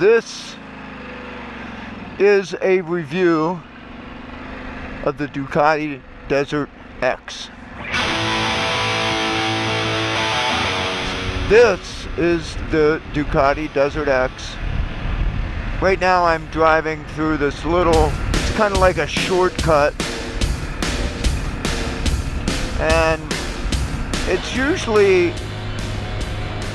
This is a review of the Ducati Desert X. This is the Ducati Desert X. Right now I'm driving through this little, it's kind of like a shortcut, and it's usually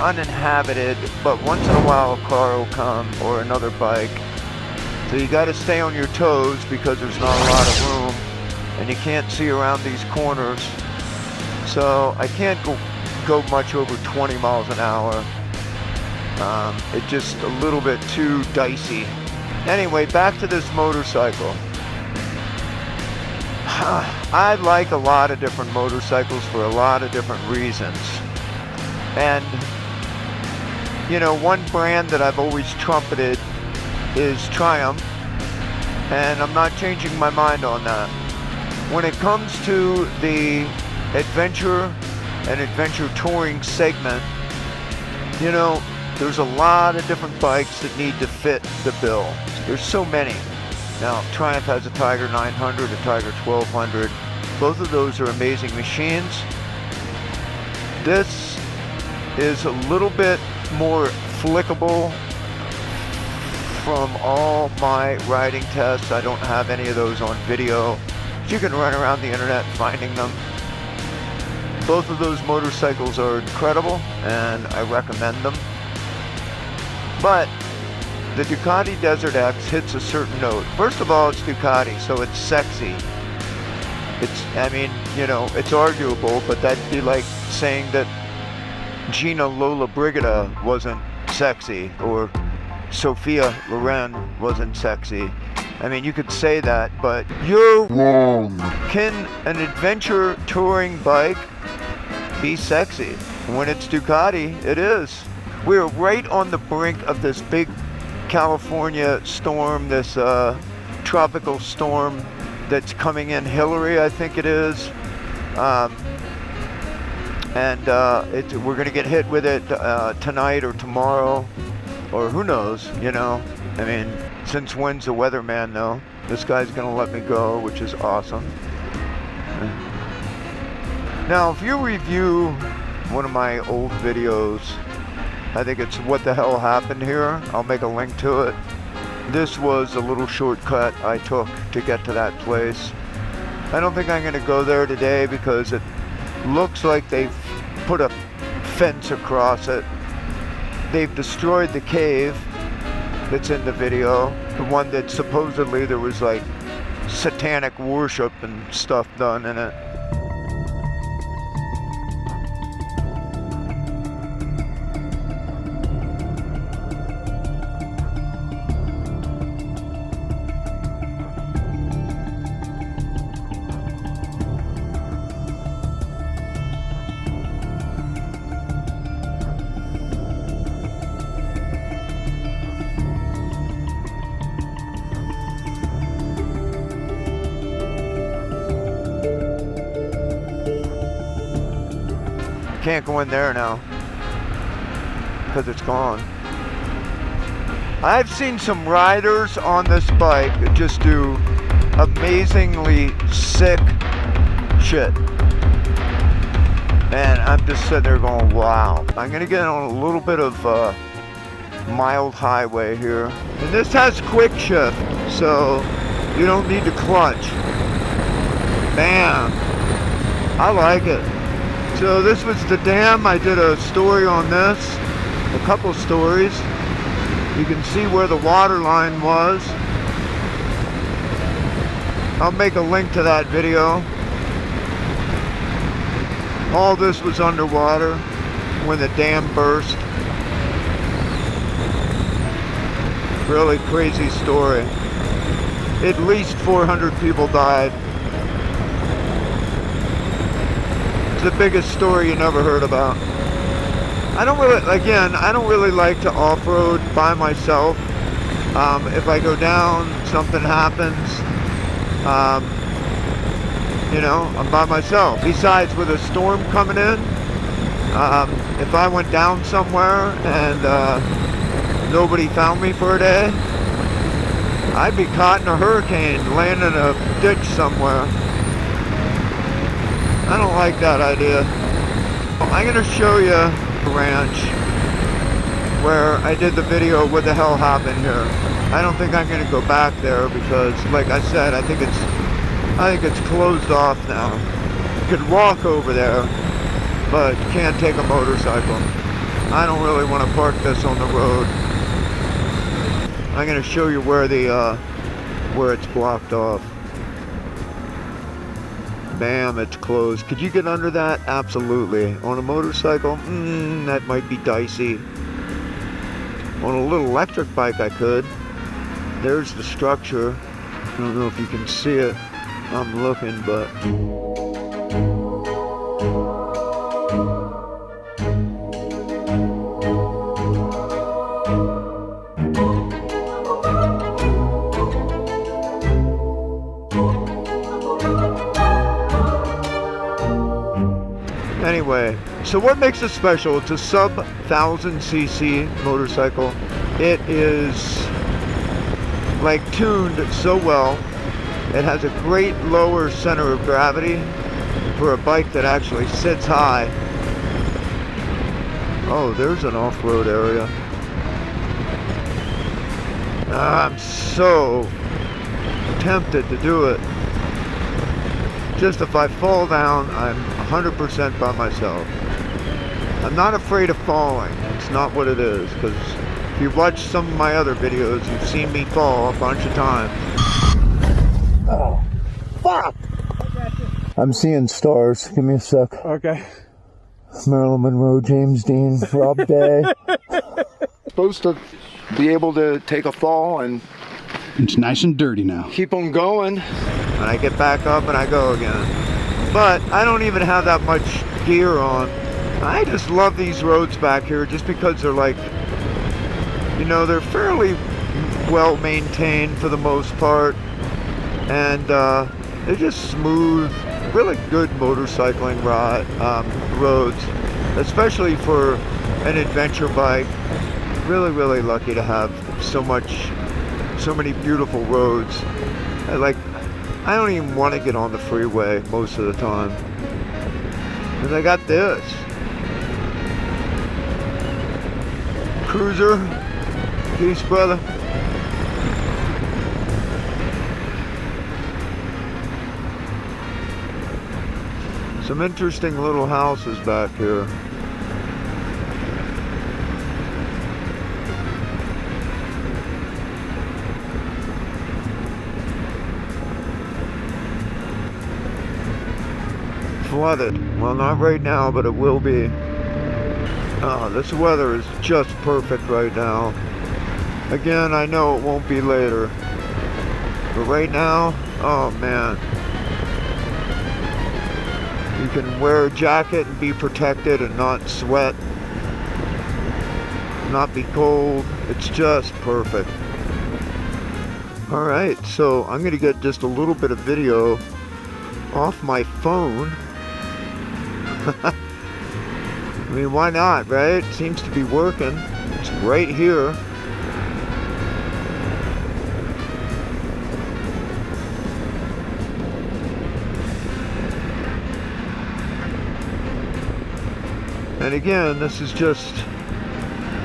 uninhabited, but once in a while a car will come or another bike. So you got to stay on your toes because there's not a lot of room and you can't see around these corners. So I can't go much over 20 miles an hour. It's just a little bit too dicey. Anyway, back to this motorcycle. I like a lot of different motorcycles for a lot of different reasons. And you know, one brand that I've always trumpeted is Triumph, and I'm not changing my mind on that. When it comes to the adventure and adventure touring segment, you know, there's a lot of different bikes that need to fit the bill. There's so many. Now, Triumph has a Tiger 900, a Tiger 1200. Both of those are amazing machines. This is a little bit more flickable from all my riding tests. I don't have any of those on video. You can run around the internet finding them. Both of those motorcycles are incredible and I recommend them. But the Ducati Desert X hits a certain note. First of all, it's Ducati, so it's sexy. I mean, you know, it's arguable, but that'd be like saying that Gina Lola Brigida wasn't sexy or Sophia Loren wasn't sexy. I mean, you could say that, but you're wrong. Can an adventure touring bike be sexy? When it's Ducati, it is. We're right on the brink of this big California storm, this tropical storm that's coming in, Hillary, I think it is. We're going to get hit with it tonight or tomorrow, or who knows, you know. I mean, since when's the weatherman though? This guy's going to let me go, which is awesome. Now, if you review one of my old videos, I think it's What the Hell Happened Here, I'll make a link to it. This was a little shortcut I took to get to that place. I don't think I'm going to go there today because it looks like they've put a fence across it. They've destroyed the cave that's in the video, the one that supposedly there was like satanic worship and stuff done in it. Can't go in there now because it's gone. I've seen some riders on this bike just do amazingly sick shit, and I'm just sitting there going, wow. I'm gonna get on a little bit of mild highway here, and this has quick shift, so you don't need to clutch. Bam, I like it. So this was the dam. I did a story on this, a couple stories. You can see where the water line was. I'll make a link to that video. All this was underwater when the dam burst. Really crazy story. At least 400 people died. The biggest story you never heard about. I don't really like to off-road by myself. If I go down, something happens, you know, I'm by myself. Besides, with a storm coming in, if I went down somewhere and nobody found me for a day, I'd be caught in a hurricane, laying in a ditch somewhere. I don't like that idea. I'm gonna show you the ranch where I did the video, what the hell happened here. I don't think I'm gonna go back there because, like I said, I think it's closed off now. You could walk over there, but you can't take a motorcycle. I don't really want to park this on the road. I'm gonna show you where where it's blocked off. Bam, it's closed. Could you get under that? Absolutely. On a motorcycle, that might be dicey. On a little electric bike, I could. There's the structure. I don't know if you can see it. I'm looking, but... Anyway, so what makes it special? It's a sub 1000cc motorcycle. It is like tuned so well. It has a great lower center of gravity for a bike that actually sits high. Oh, there's an off-road area. I'm so tempted to do it. Just if I fall down, I'm 100% by myself. I'm not afraid of falling. It's not what it is, because if you watch some of my other videos, you've seen me fall a bunch of times. Oh, fuck! I'm seeing stars. Give me a sec. Okay. Marilyn Monroe, James Dean, Rob Day. Supposed to be able to take a fall and... It's nice and dirty now. Keep them going. And I get back up and I go again. But I don't even have that much gear on. I just love these roads back here just because they're like, you know, they're fairly well maintained for the most part. And they're just smooth, really good motorcycling roads, especially for an adventure bike. Really, really lucky to have so many beautiful roads. I don't even want to get on the freeway most of the time. Because I got this. Cruiser. Peace, brother. Some interesting little houses back here. Flooded. Well, not right now, but it will be. This weather is just perfect right now. Again, I know it won't be later. But right now, oh man. You can wear a jacket and be protected and not sweat. Not be cold. It's just perfect. Alright, so I'm going to get just a little bit of video off my phone. I mean, why not, right? It seems to be working. It's right here. And again, this is just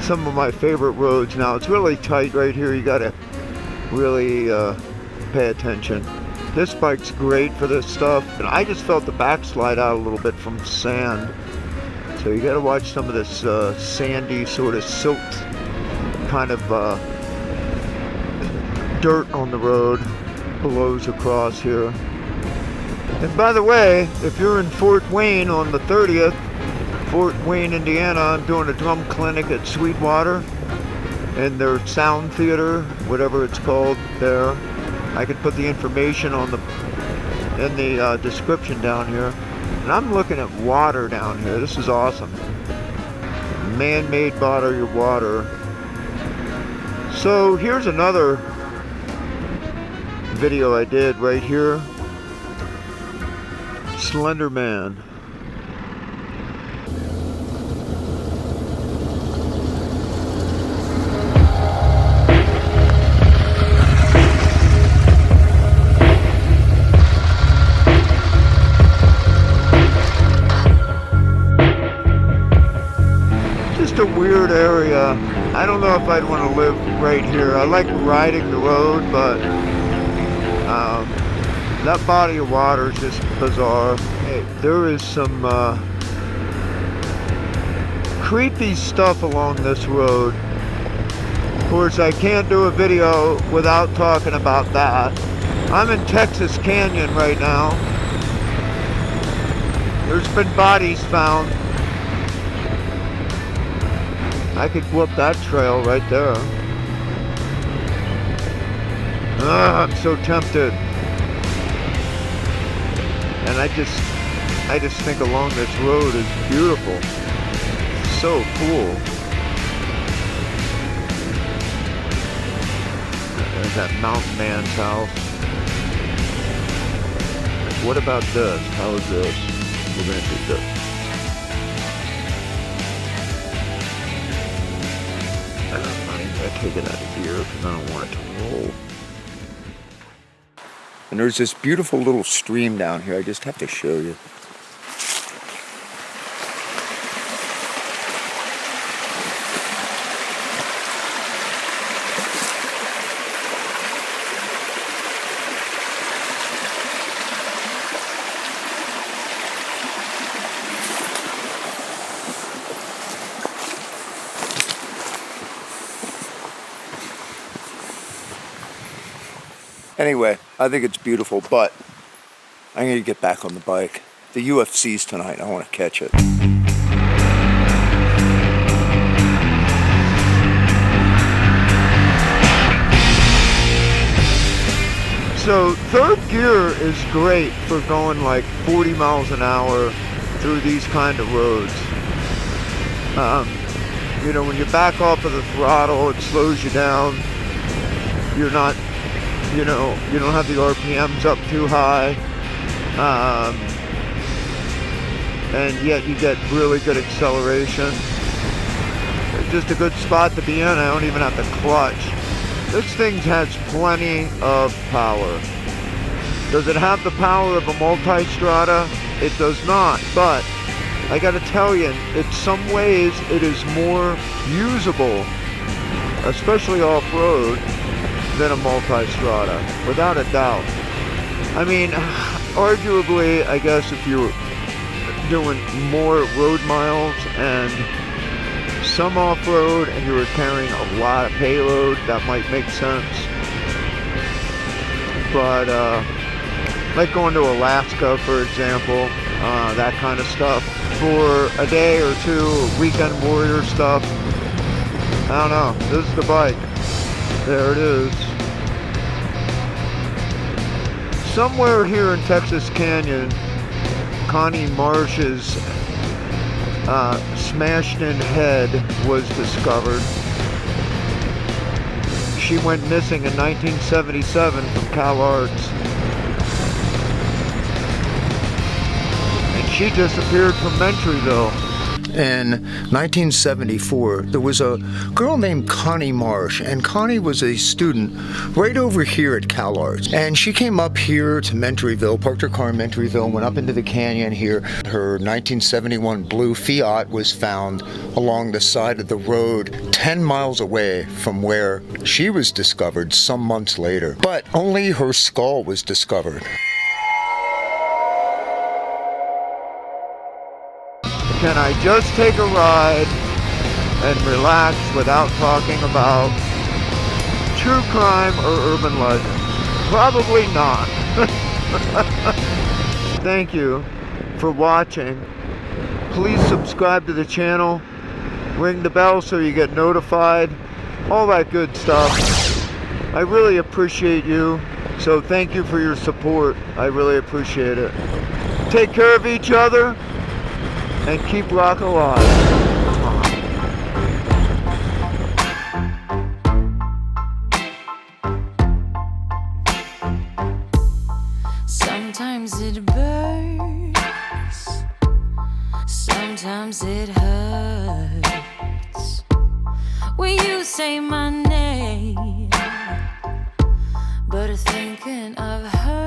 some of my favorite roads. Now, it's really tight right here. You gotta really pay attention. This bike's great for this stuff, and I just felt the back slide out a little bit from sand. So you gotta watch some of this sandy sort of silt kind of dirt on the road blows across here. And by the way, if you're in Fort Wayne on the 30th, Fort Wayne, Indiana, I'm doing a drum clinic at Sweetwater in their sound theater, whatever it's called there. I can put the information on in the description down here. And I'm looking at water down here. This is awesome. Man-made body of water. So here's another video I did right here. Slender Man. I don't know if I'd want to live right here. I like riding the road, but that body of water is just bizarre. Hey, there is some creepy stuff along this road. Of course, I can't do a video without talking about that. I'm in Texas Canyon right now. There's been bodies found. I could whoop that trail right there. I'm so tempted. And I just think along this road is beautiful. So cool. There's that mountain man's house. What about this? How is this? We're gonna do this. I take it out of here because I don't want it to roll. And there's this beautiful little stream down here. I just have to show you. Anyway, I think it's beautiful, but I'm going to get back on the bike. The UFC's tonight. I want to catch it. So third gear is great for going like 40 miles an hour through these kind of roads. You know, when you back off of the throttle, it slows you down. You're not, you know, you don't have the RPMs up too high. And yet you get really good acceleration. It's just a good spot to be in. I don't even have to clutch. This thing has plenty of power. Does it have the power of a multi-strada? It does not, but I gotta tell you, in some ways it is more usable, especially off-road, than a multi-strada, without a doubt. I mean, arguably, I guess if you're doing more road miles and some off-road and you were carrying a lot of payload, that might make sense. But like going to Alaska, for example, that kind of stuff, for a day or two, weekend warrior stuff, I don't know. This is the bike. There it is. Somewhere here in Texas Canyon, Connie Marsh's smashed-in head was discovered. She went missing in 1977 from Cal Arts. And she disappeared from Mentryville. In 1974, there was a girl named Connie Marsh, and Connie was a student right over here at Cal Arts. And she came up here to Mentryville, parked her car in Mentryville, went up into the canyon here. Her 1971 blue Fiat was found along the side of the road 10 miles away from where she was discovered some months later. But only her skull was discovered. Can I just take a ride and relax without talking about true crime or urban legend? Probably not. Thank you for watching. Please subscribe to the channel, ring the bell so you get notified, all that good stuff. I really appreciate you, so thank you for your support. I really appreciate it. Take care of each other. And keep rock alive. Sometimes it burns, sometimes it hurts. When you say my name, but thinking of her.